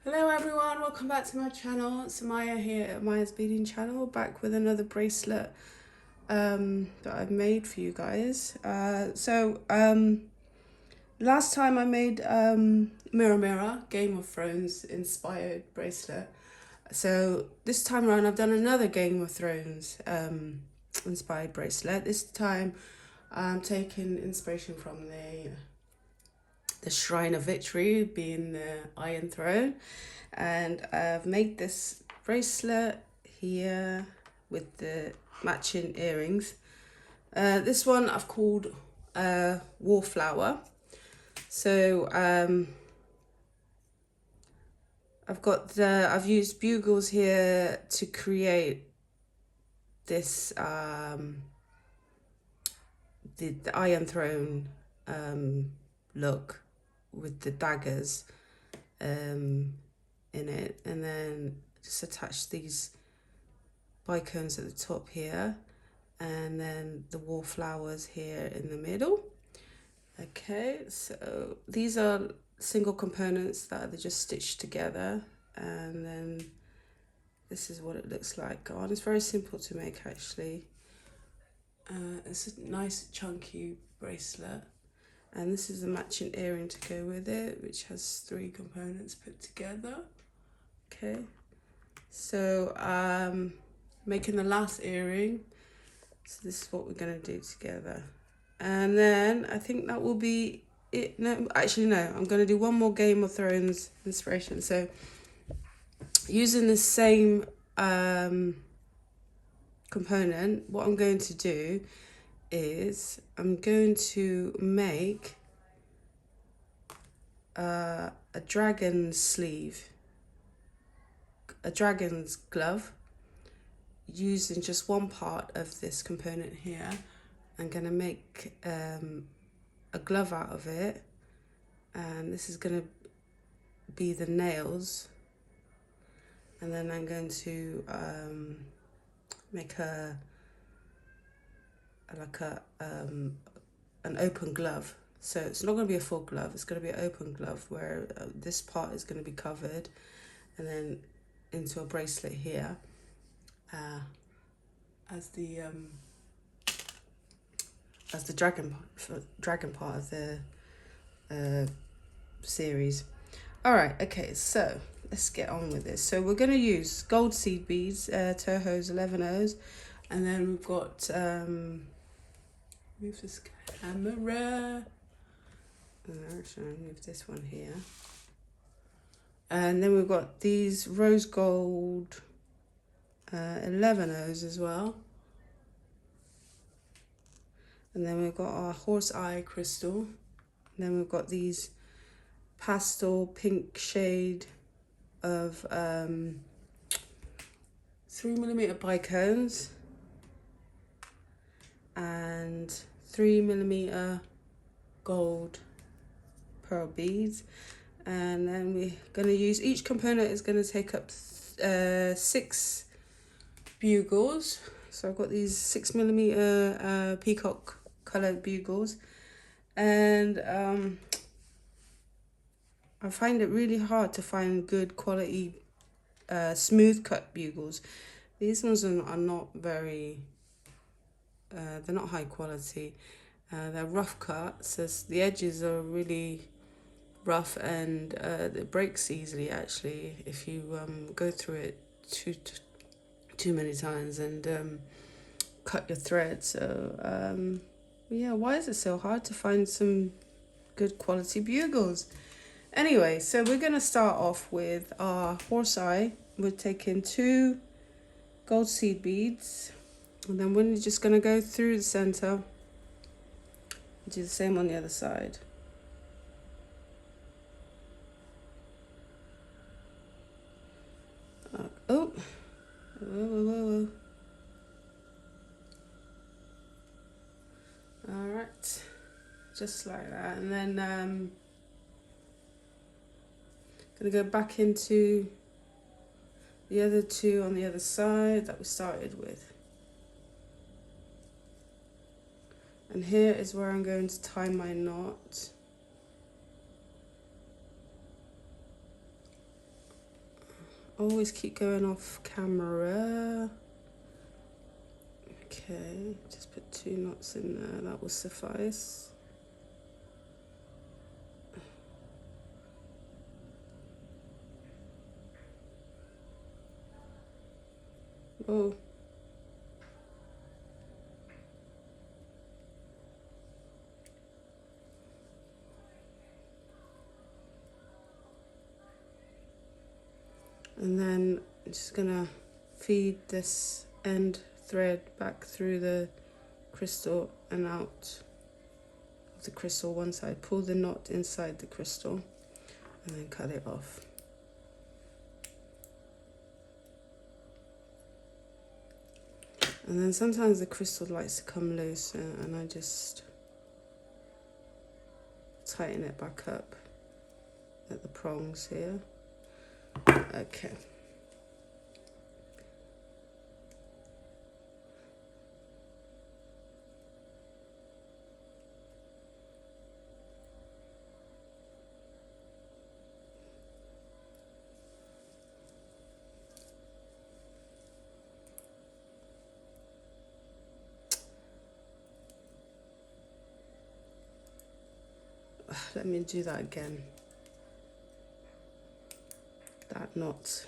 Hello everyone, welcome back to my channel. It's Maya here at Maya's Beading channel, back with another bracelet that I've made for you guys. Last time I made Mirror Mirror, Game of Thrones inspired bracelet. So this time around I've done another Game of Thrones inspired bracelet. This time I'm taking inspiration from the Shrine of Victory, being the Iron Throne, and I've made this bracelet here with the matching earrings. This one I've called Wallflower. So I've used bugles here to create this the Iron Throne look with the daggers in it, and then just attach these bicones at the top here, and then the wallflowers here in the middle. Okay, so these are single components that are just stitched together, and then this is what it looks like on. It's very simple to make actually. It's a nice chunky bracelet, and this is the matching earring to go with it, which has 3 components put together. Okay, so making the last earring. So this is what we're gonna do together, and then I think that will be it. No, actually no, I'm gonna do one more Game of Thrones inspiration. So using the same component, what I'm going to do is I'm going to make a dragon sleeve, a dragon's glove, using just one part of this component here. I'm going to make a glove out of it, and this is going to be the nails, and then I'm going to make an open glove. So it's not going to be a full glove, it's going to be an open glove where this part is going to be covered, and then into a bracelet here as the dragon part of the series. All right, okay, so let's get on with this. So we're going to use gold seed beads, Toho's 11 O's, and then we've got move this camera. Actually, I'll move this one here. And then we've got these rose gold 11 O's as well. And then we've got our horse eye crystal. And then we've got these pastel pink shade of 3mm bicones and 3mm gold pearl beads. And then we're going to use, each component is going to take up 6 bugles. So I've got these 6mm peacock coloured bugles, and I find it really hard to find good quality smooth cut bugles. These ones are not very, they're not high quality. They're rough cut, so the edges are really rough, and it breaks easily actually if you go through it too many times and cut your thread. So yeah, why is it so hard to find some good quality bugles? Anyway, so we're going to start off with our horse eye. We're taking 2 gold seed beads, and then we're just going to go through the center, do the same on the other side. Oh, whoa. All right, just like that, and then gonna go back into the other 2 on the other side that we started with. And here is where I'm going to tie my knot. always keep going off camera. Okay, just put 2 knots in there, that will suffice. Oh. And then I'm just gonna feed this end thread back through the crystal and out of the crystal one side. Pull the knot inside the crystal and then cut it off. And then sometimes the crystal likes to come loose and I just tighten it back up at the prongs here. Okay. Let me do that again. That knot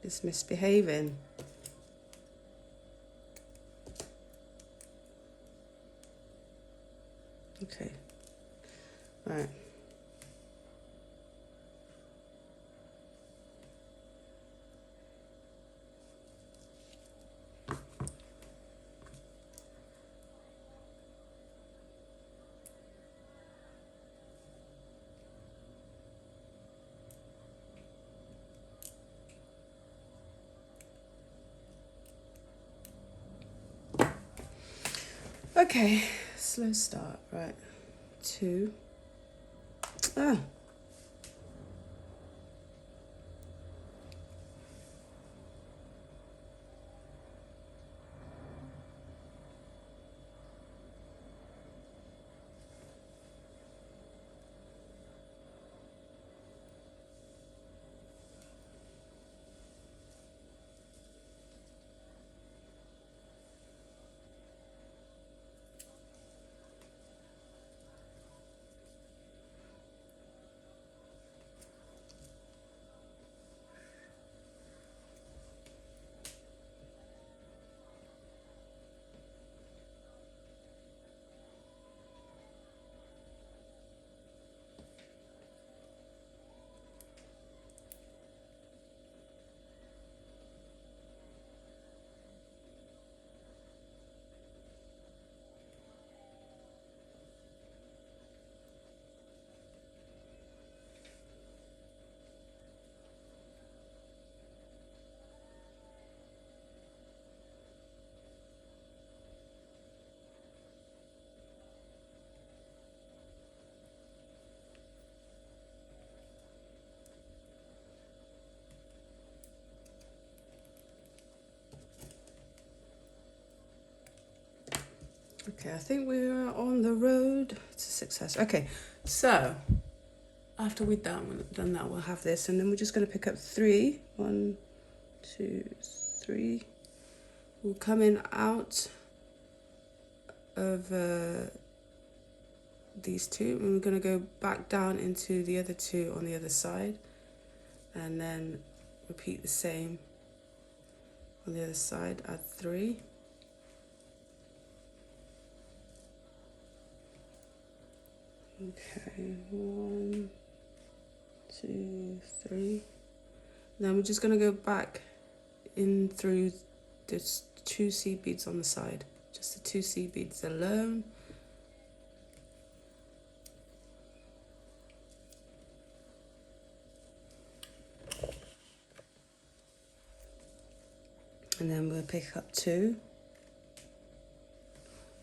is misbehaving. Okay, right. Okay, slow start, right. 2. Ah. Okay, I think we're on the road to success. Okay, so after we've done that, we'll have this, and then we're just going to pick up 3. 1, 2, 3. We'll come in out of these 2, and we're going to go back down into the other 2 on the other side, and then repeat the same on the other side. Add 3. Okay, 1, 2, 3. Then we're just going to go back in through the 2 seed beads on the side, just the 2 seed beads alone. And then we'll pick up 2.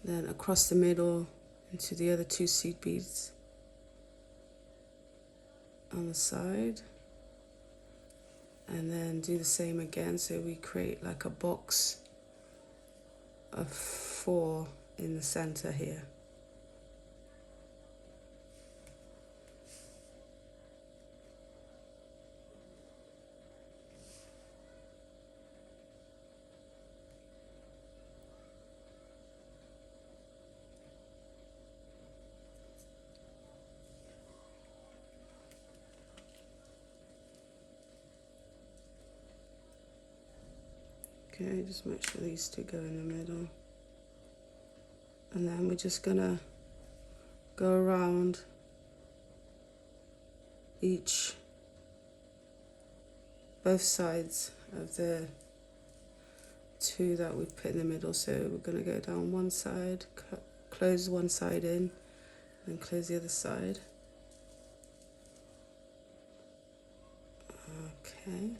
Then across the middle into the other 2 seed beads on the side. And then do the same again, so we create like a box of 4 in the center here. Okay, just make sure these two go in the middle. And then we're just gonna go around both sides of the two that we've put in the middle. So we're gonna go down one side, close one side in, and close the other side. Okay.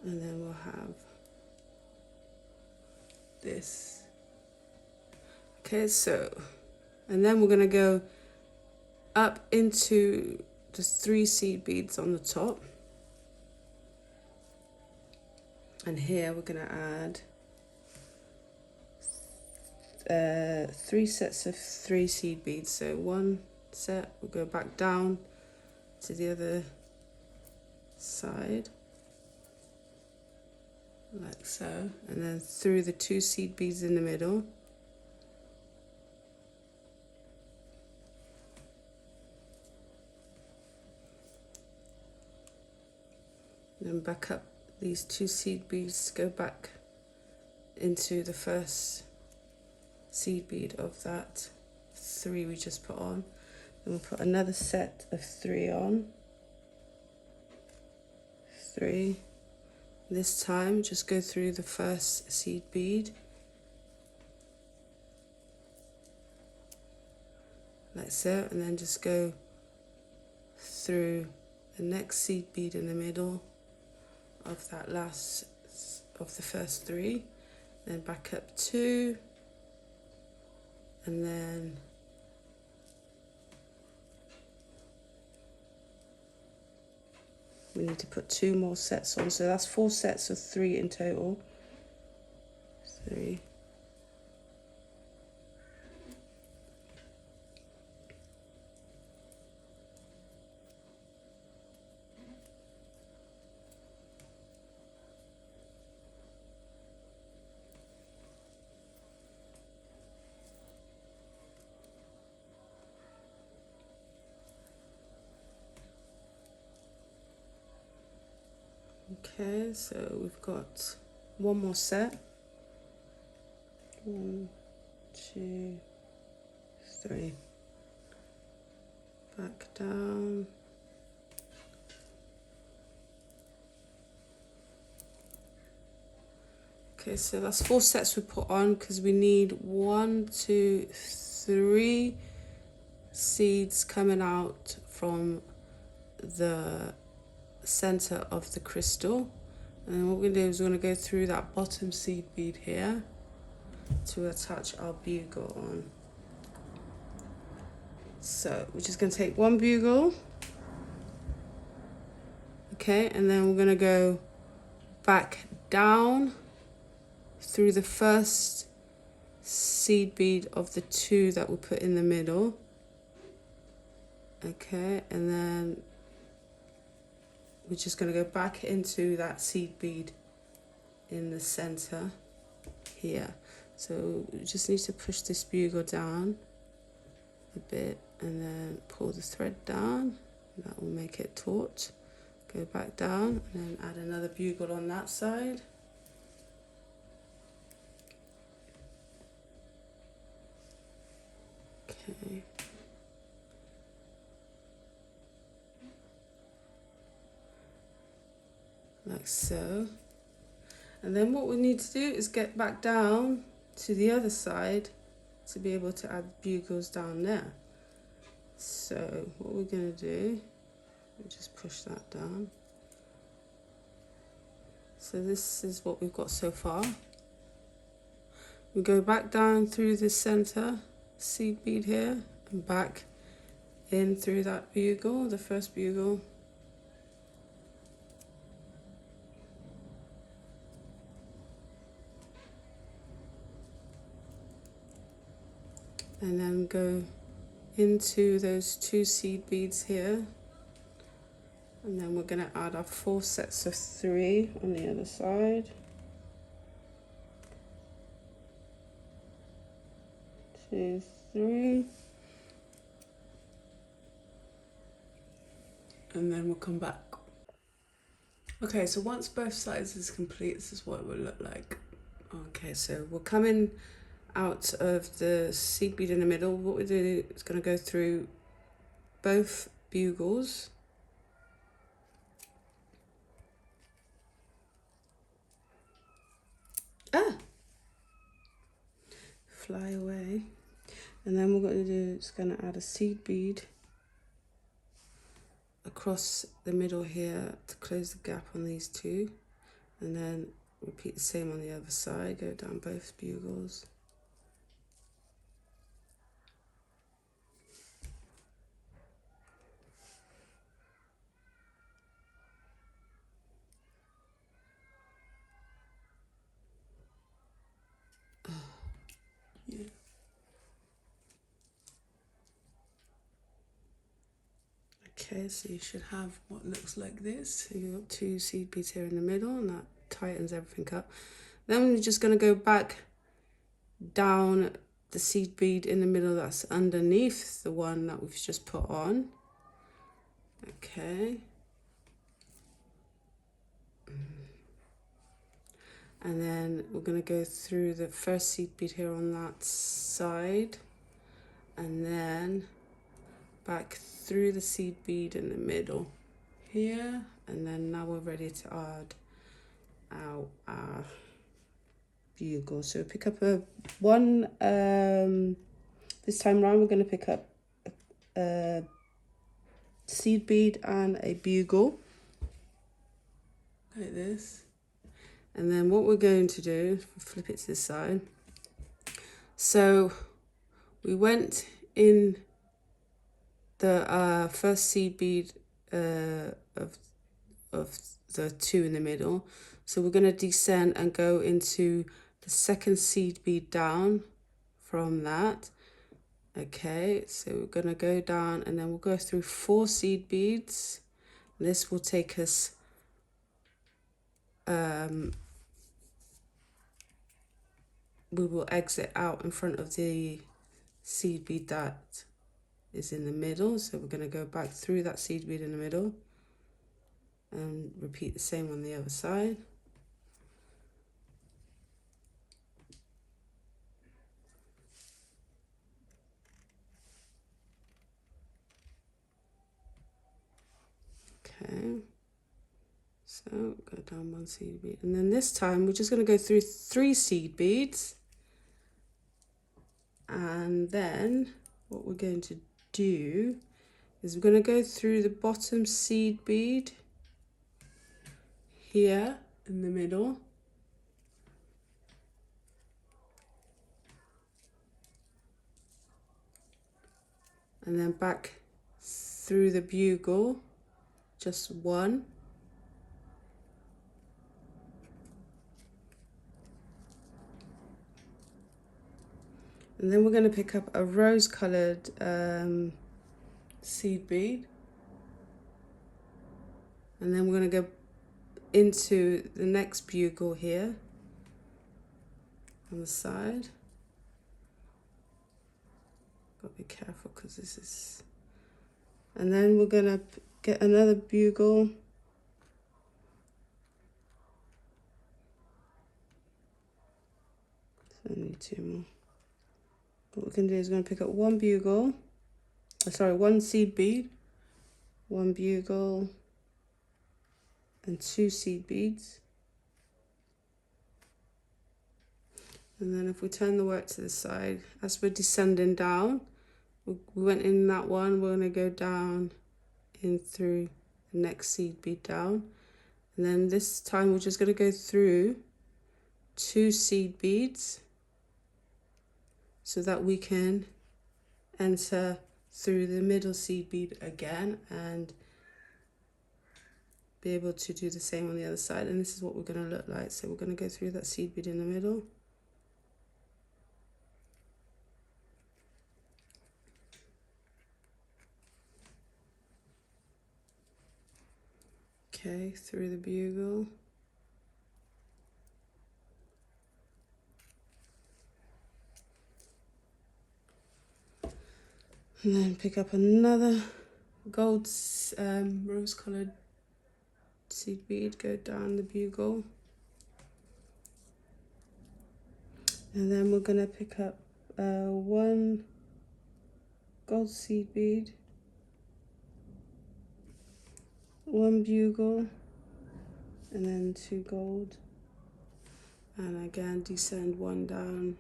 And then we'll have this. Okay, so, and then we're gonna go up into the 3 seed beads on the top. And here we're gonna add 3 sets of 3 seed beads. So one set, we'll go back down to the other side, like so, and then through the 2 seed beads in the middle. Then back up these 2 seed beads, go back into the first seed bead of that 3 we just put on. Then we'll put another set of 3 on. 3. This time just go through the first seed bead, like so, and then just go through the next seed bead in the middle of that last of the first 3, then back up 2, and then we need to put 2 more sets on, so that's 4 sets of 3 in total. 3. Okay, so we've got 1 more set. 1, 2, 3. Back down. Okay, so that's 4 sets we put on because we need 1, 2, 3 seeds coming out from the center of the crystal. And then what we're going to do is we're going to go through that bottom seed bead here to attach our bugle on. So we're just going to take 1 bugle, okay, and then we're going to go back down through the first seed bead of the 2 that we put in the middle, okay, and then we're just going to go back into that seed bead in the center here. So we just need to push this bugle down a bit and then pull the thread down. That will make it taut. Go back down and then add another bugle on that side. Okay. Like so. And then what we need to do is get back down to the other side to be able to add bugles down there. So what we're going to do, we just push that down. So this is what we've got so far. We go back down through the center seed bead here and back in through that bugle, the first bugle. And then go into those 2 seed beads here And then we're going to add our 4 sets of 3 on the other side. 2, 3. And then we'll come back. Okay, so once both sides is complete, this is what it will look like. Okay, so we're coming out of the seed bead in the middle. What we do is going to go through both bugles. Fly away. And then we're going to do is going to add a seed bead across the middle here to close the gap on these 2, and then repeat the same on the other side. Go down both bugles. Yeah. Okay, so you should have what looks like this. So you've got 2 seed beads here in the middle, and that tightens everything up. Then we're just going to go back down the seed bead in the middle that's underneath the one that we've just put on. Okay. And then we're going to go through the first seed bead here on that side, and then back through the seed bead in the middle here, and then now we're ready to add our bugle. So pick up a one, this time around we're going to pick up a seed bead and a bugle like this. And then what we're going to do, flip it to this side. So we went in the first seed bead of the 2 in the middle. So we're going to descend and go into the second seed bead down from that. Okay, so we're going to go down, and then we'll go through 4 seed beads. This will take us we will exit out in front of the seed bead that is in the middle. So we're going to go back through that seed bead in the middle and repeat the same on the other side. Okay, so go down 1 seed bead, and then this time we're just going to go through 3 seed beads, and then what we're going to do is we're going to go through the bottom seed bead here in the middle, and then back through the bugle, just 1, and then we're going to pick up a rose colored seed bead, and then we're going to go into the next bugle here on the side. Got to be careful because this is, and then we're going to get another bugle, so I need 2 more. What we're going to do is we're going to pick up 1 bugle, sorry, 1 seed bead, 1 bugle, and 2 seed beads. And then if we turn the work to the side, as we're descending down, we went in that one, we're going to go down in through the next seed bead down. And then this time we're just going to go through 2 seed beads so that we can enter through the middle seed bead again and be able to do the same on the other side. And this is what we're going to look like. So we're going to go through that seed bead in the middle, Okay, through the bugle. And then pick up another gold rose-colored seed bead, go down the bugle. And then we're going to pick up one gold seed bead, one bugle, and then 2 gold. And again, descend 1 down.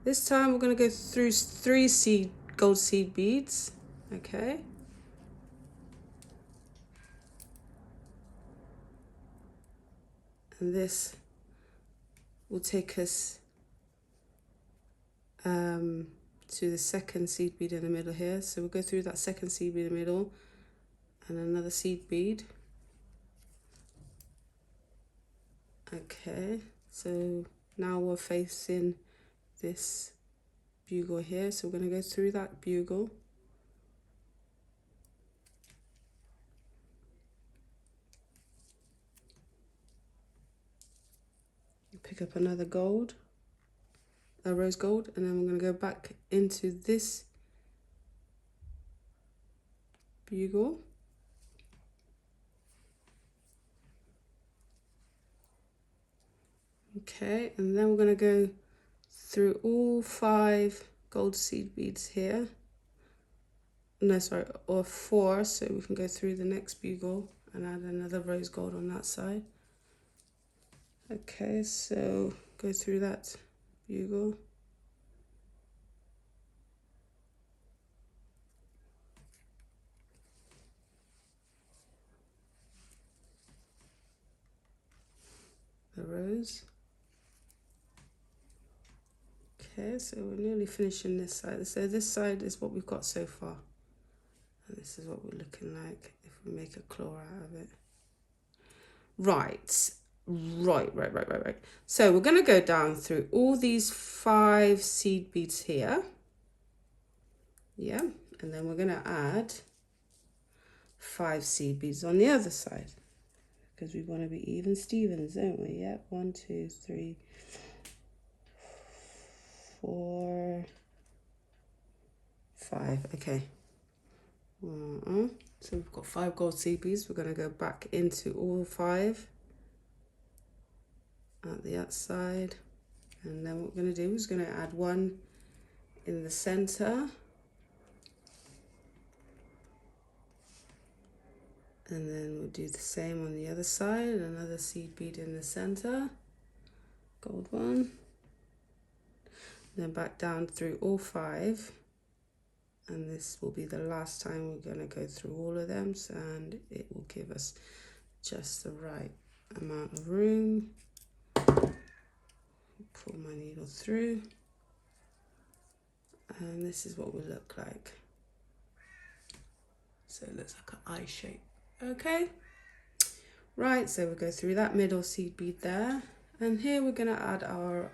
This time we're going to go through 3 gold seed beads, okay? And this will take us to the second seed bead in the middle here. So we'll go through that second seed bead in the middle and another seed bead. Okay, so now we're facing this bugle here. So we're going to go through that bugle. Pick up another gold, a rose gold, and then we're going to go back into this bugle. Okay, and then we're going to go through all 5 gold seed beads here. No, sorry, or 4, so we can go through the next bugle and add another rose gold on that side. Okay, so go through that bugle. The rose. Okay, so we're nearly finishing this side. So this side is what we've got so far. And this is what we're looking like if we make a claw out of it. Right. So we're going to go down through all these 5 seed beads here. Yeah, and then we're going to add 5 seed beads on the other side because we want to be even Stevens, don't we? Yep, 1, 2, 3, 4, 5. Okay. So we've got 5 gold seed beads. We're going to go back into all 5 at the outside, and then what we're going to do is going to add 1 in the center, and then we'll do the same on the other side. Another seed bead in the center, gold one, then back down through all 5, and this will be the last time we're going to go through all of them, and it will give us just the right amount of room. Pull my needle through, and this is what we look like. So it looks like an eye shape. Okay, right, so we'll go through that middle seed bead there, and here we're going to add our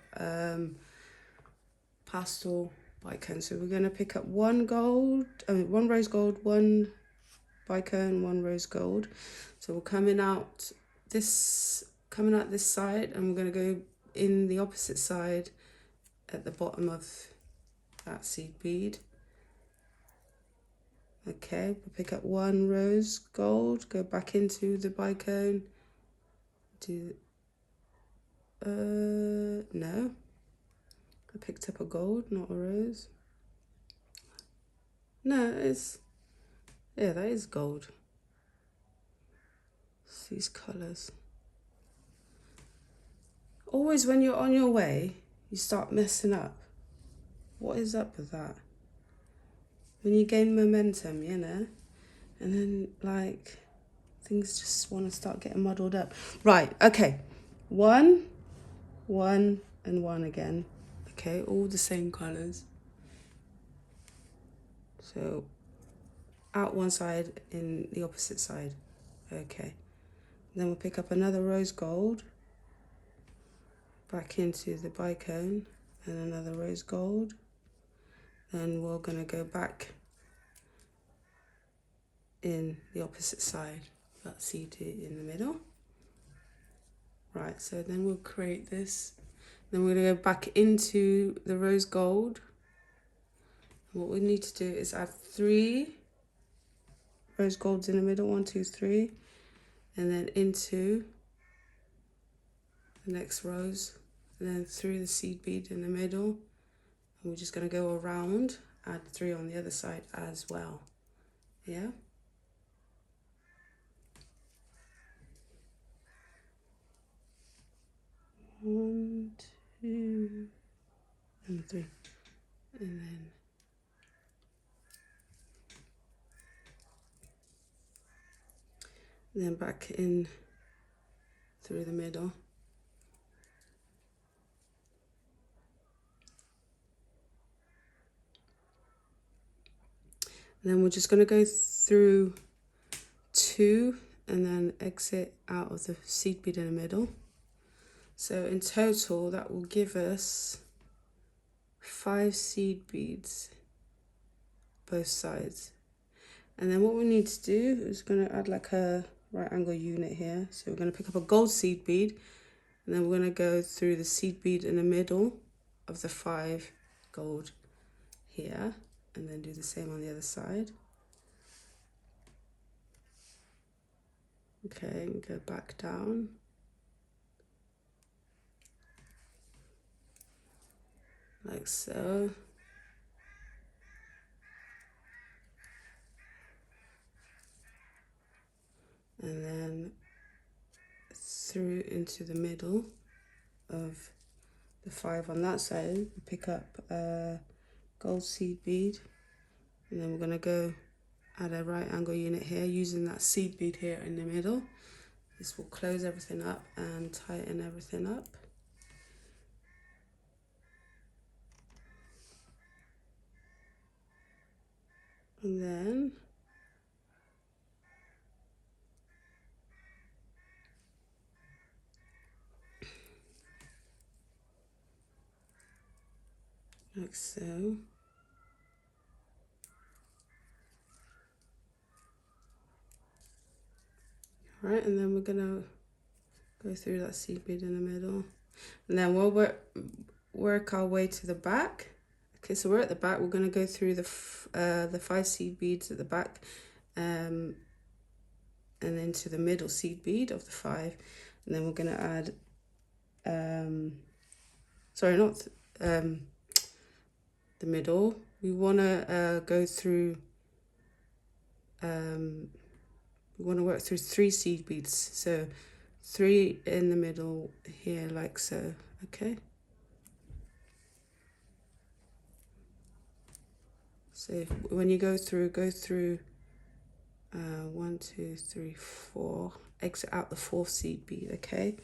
pastel bicone. So we're going to pick up 1 rose gold, 1 bicone, 1 rose gold. So we're coming out this side, and we're going to go in the opposite side at the bottom of that seed bead. Okay, we'll pick up 1 rose gold, go back into the bicone, do, no, I picked up a gold, not a rose. No, yeah, that is gold. It's these colours. Always when you're on your way, you start messing up. What is up with that? When you gain momentum, you know, and then like things just want to start getting muddled up. Right, okay, 1, 1, and 1 again. Okay, all the same colours. So out one side, in the opposite side. Okay, then we'll pick up another rose gold, back into the bicone, and another rose gold. Then we're going to go back in the opposite side. that seed in the middle. Right, so then we'll create this. Then we're going to go back into the rose gold. What we need to do is add 3 rose golds in the middle, 1, 2, 3, and then into the next rows, and then through the seed bead in the middle. And we're just going to go around, add 3 on the other side as well. Yeah. One, 2, and 3, and then back in through the middle. And then we're just going to go through 2 and then exit out of the seed bead in the middle. So in total, that will give us 5 seed beads both sides. And then what we need to do is going to add like a right angle unit here. So we're going to pick up a gold seed bead, and then we're going to go through the seed bead in the middle of the 5 gold here, and then do the same on the other side. Okay, and go back down. Like so. And then through into the middle of the 5 on that side, pick up a gold seed bead, and then we're going to go add a right angle unit here using that seed bead here in the middle. This will close everything up and tighten everything up. And then like so. Right, and then we're gonna go through that seed bead in the middle, and then we'll work our way to the back. Okay, so we're at the back. We're gonna go through the 5 seed beads at the back, and into the middle seed bead of the 5, and then we're gonna add, sorry, not the middle. We wanna go through. We want to work through 3 seed beads, so 3 in the middle here, like so. Okay, so when you go through 1, 2, 3, 4, exit out the 4th seed bead. Okay,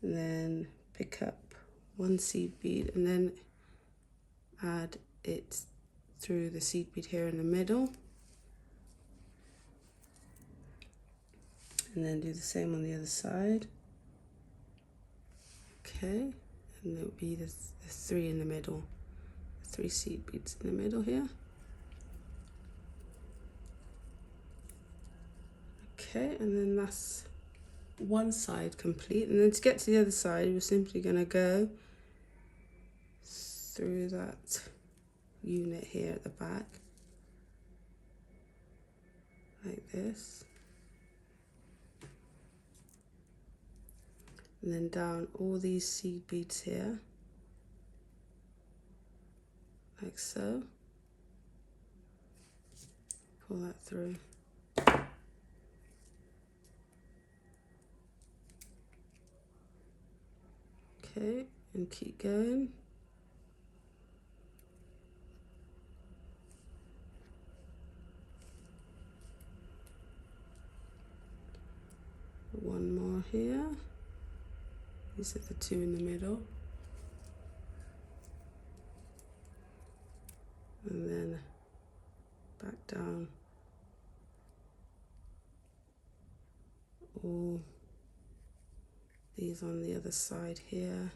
and then pick up 1 seed bead and then add it through the seed bead here in the middle, and then do the same on the other side. Okay, and it will be the 3 in the middle, 3 seed beads in the middle here. Okay, and then that's one side complete, and then to get to the other side, we're simply going to go through that unit here at the back, like this, and then down all these seed beads here, like so. Pull that through. Okay, and keep going. One more here. These are the 2 in the middle. And then back down all these on the other side here,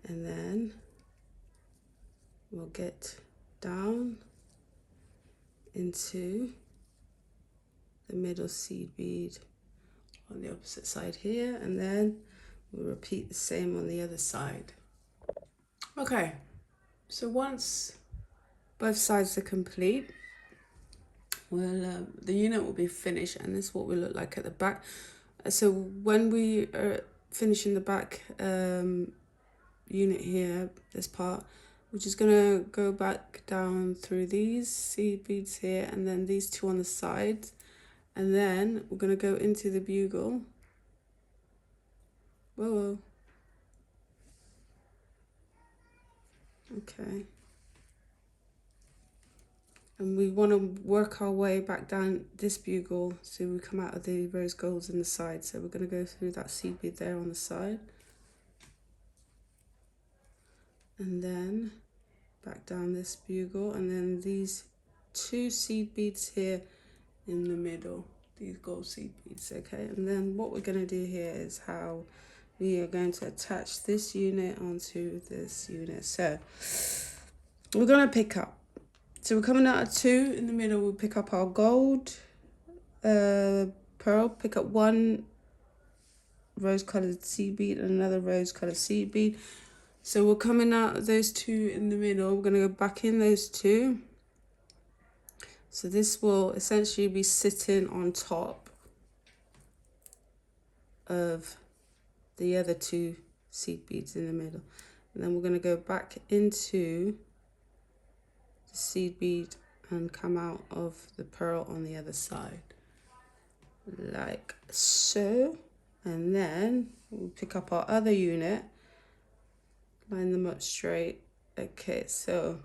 and then we'll get down into the middle seed bead on the opposite side here, and then we'll repeat the same on the other side. Okay, so once both sides are complete, the unit will be finished, and this is what we look like at the back. So when we are finishing the back unit here, this part, we're just gonna go back down through these seed beads here, and then these two on the sides, and then we're gonna go into the bugle. Whoa. Okay. And we want to work our way back down this bugle so we come out of the rose golds in the side. So we're going to go through that seed bead there on the side. And then back down this bugle, and then these two seed beads here in the middle, these gold seed beads, okay? And then what we're going to do here is how we are going to attach this unit onto this unit. So we're going to pick up. So we're coming out of 2 in the middle. We'll pick up our gold pearl, pick up 1 rose-colored seed bead and another rose-colored seed bead. So we're coming out of those 2 in the middle. We're going to go back in those 2. So this will essentially be sitting on top of the other 2 seed beads in the middle. And then we're going to go back into the seed bead and come out of the pearl on the other side, like so. And then we'll pick up our other unit, line them up straight. Okay, so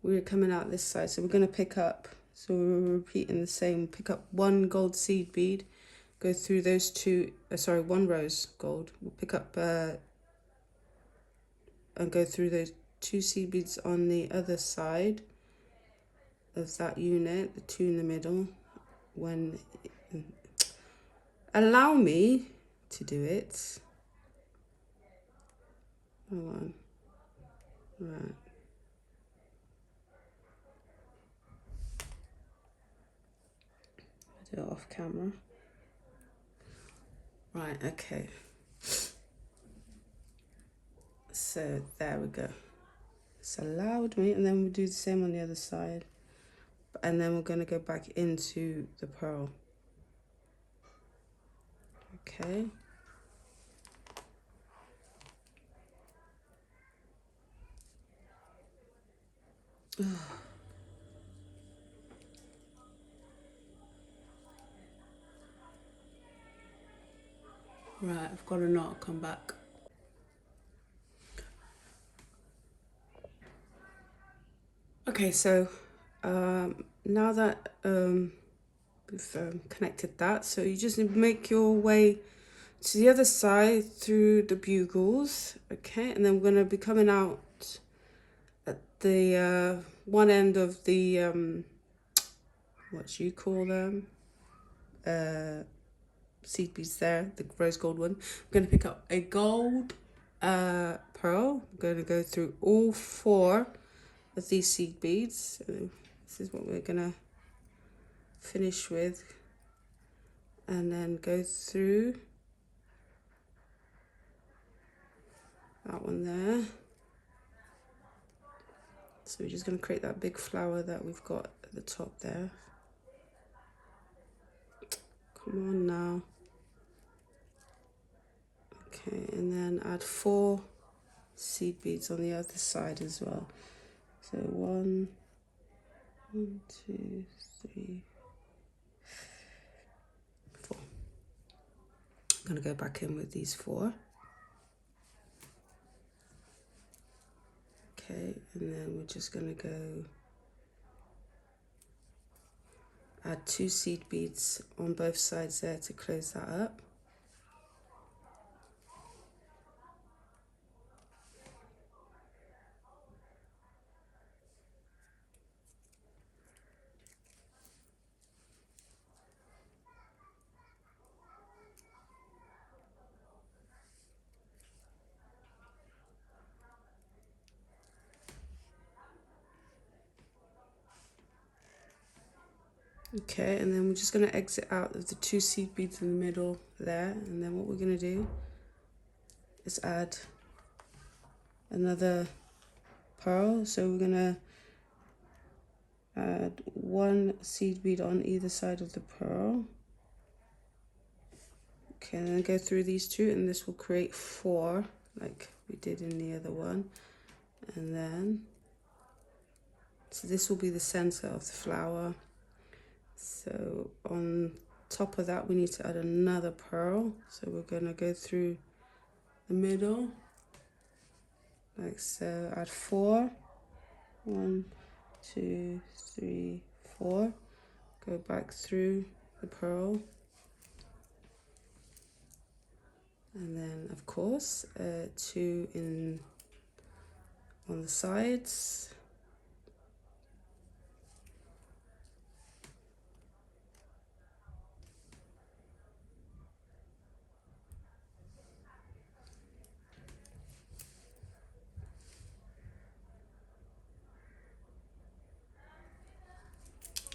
we're coming out this side, so we're going to pick up, so we're repeating the same, pick up 1 gold seed bead, go through those 2, 1 rose gold, we'll pick up and go through those 2 seed beads on the other side of that unit, the 2 in the middle. When allow me to do it. Hold on. Right. I'll do it off camera. Right, okay. So there we go. It's allowed me, and then we'll do the same on the other side. And then we're going to go back into the pearl. Okay. Right, I've got a knot, come back. Okay, so now that we've connected that, so you just make your way to the other side through the bugles, okay, and then we're going to be coming out at the one end of the what do you call them, seed beads there, the rose gold one. We're going to pick up a gold pearl. We're going to go through all 4 of these seed beads. So this is what we're going to finish with, and then go through that one there. So we're just going to create that big flower that we've got at the top there. Come on now. Okay, and then add 4 seed beads on the other side as well. So 1, 2, 3, 4. I'm going to go back in with these 4. Okay, and then we're just going to go add 2 seed beads on both sides there to close that up. Okay, and then we're just going to exit out of the 2 seed beads in the middle there, and then what we're going to do is add another pearl. So we're going to add 1 seed bead on either side of the pearl. Okay, and then go through these 2, and this will create 4 like we did in the other one. And then, so this will be the center of the flower. So on top of that, we need to add another pearl. So we're going to go through the middle, like so. Add 4. 1, 2, 3, 4. Go back through the pearl. And then, of course, 2 in on the sides.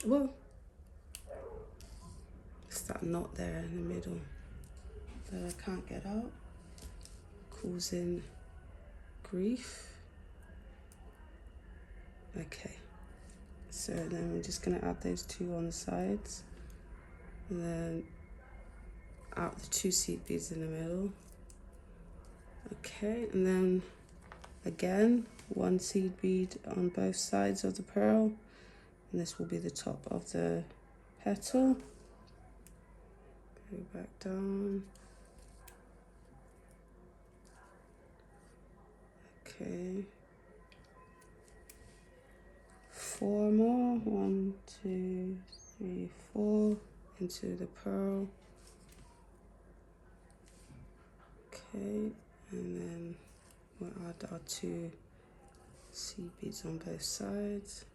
Whoa. It's that knot there in the middle that I can't get out, causing grief. Okay, so then we're just going to add those 2 on the sides, and then out the 2 seed beads in the middle. Okay, and then again 1 seed bead on both sides of the pearl, and this will be the top of the petal. Go back down. Okay, 4 more. 1, 2, 3, 4 into the pearl. Okay, and then we'll add our 2 seed beads on both sides.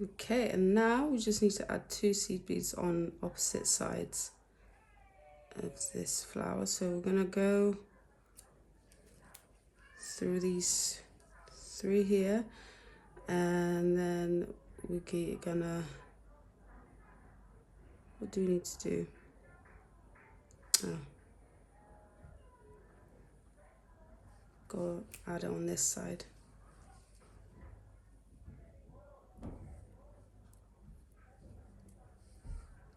Okay, and now we just need to add 2 seed beads on opposite sides of this flower. So we're going to go through these 3 here, and then we're gonna, what do we need to do? Oh, go add it on this side.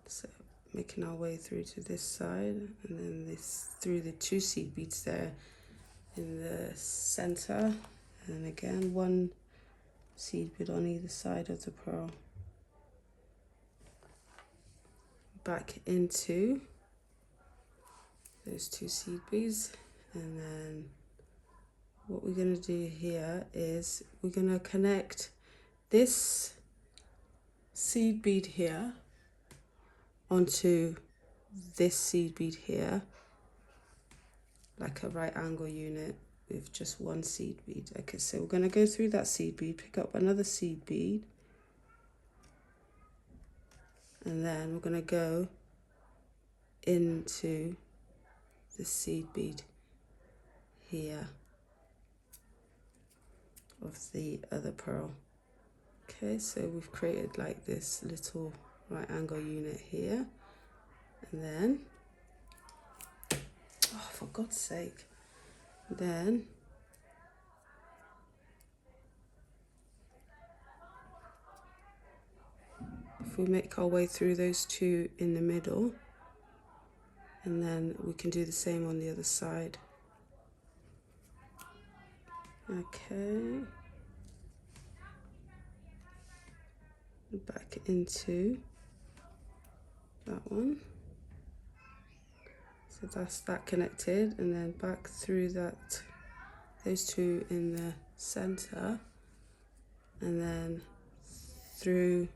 So making our way through to this side, and then this through the 2 seed beads there in the center, and again 1 seed bead on either side of the pearl. Back into those 2 seed beads, and then what we're going to do here is we're going to connect this seed bead here onto this seed bead here, like a right angle unit with just 1 seed bead. Okay, so we're going to go through that seed bead, pick up another seed bead, and then we're going to go into the seed bead here of the other pearl. Okay, so we've created like this little right angle unit here, and then, oh, for God's sake, then if we make our way through those 2 in the middle, and then we can do the same on the other side. Okay, back into that one. So that's that connected, and then back through that, those two in the center, and then through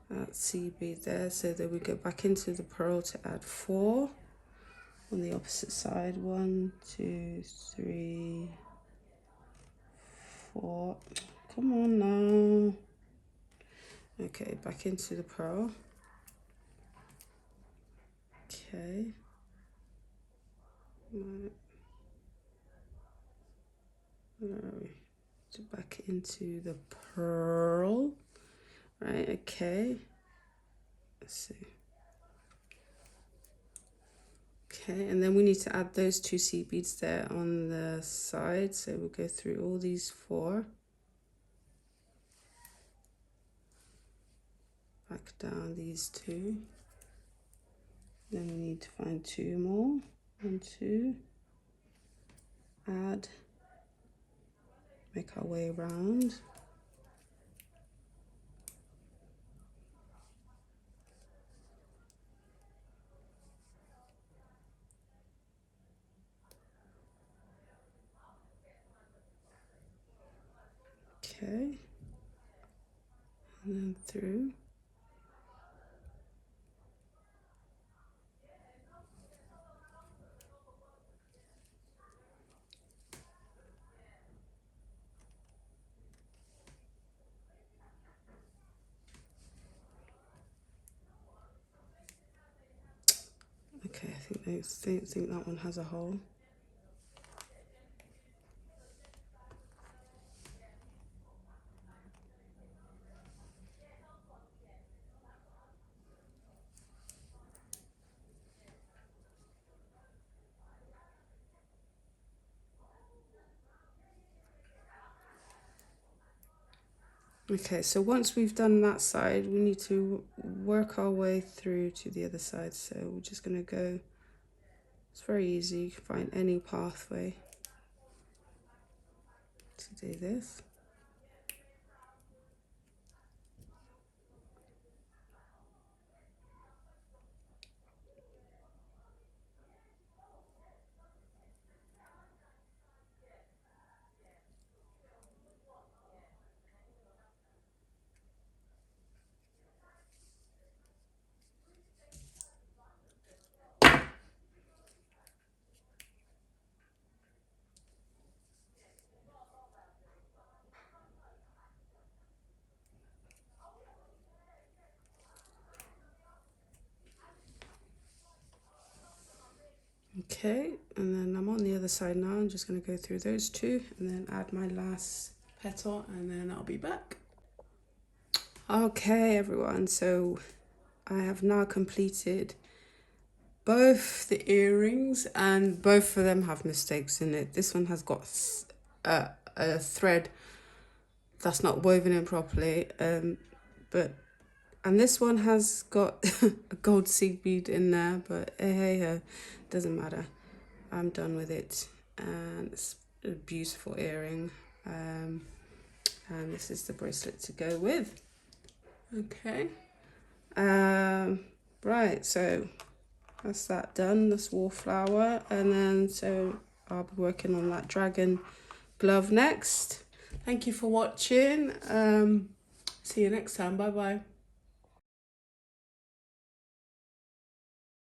that seed bead there. So then we go back into the pearl to add 4 on the opposite side. 1, 2, 3, 4. Come on now. Okay, back into the pearl. Okay. Right. Where are we? So back into the pearl. Right, okay. Let's see. Okay, and then we need to add those 2 seed beads there on the side. So we'll go through all these 4. Back down these 2. Then we need to find 2 more. 1, 2. Add. Make our way around. Okay. And then through. Okay, I think that one has a hole. Okay, so once we've done that side, we need to work our way through to the other side. So we're just going to go, it's very easy, you can find any pathway to do this. Okay, and then I'm on the other side now. I'm just going to go through those 2 and then add my last petal, and then I'll be back. Okay, everyone, so I have now completed both the earrings, and both of them have mistakes in it. This one has got a thread that's not woven in properly, and this one has got a gold seed bead in there, but hey, doesn't matter. I'm done with it, and it's a beautiful earring, and this is the bracelet to go with. Okay, right, so that's that done, this wallflower, and then so I'll be working on that dragon glove next. Thank you for watching. See you next time. Bye bye.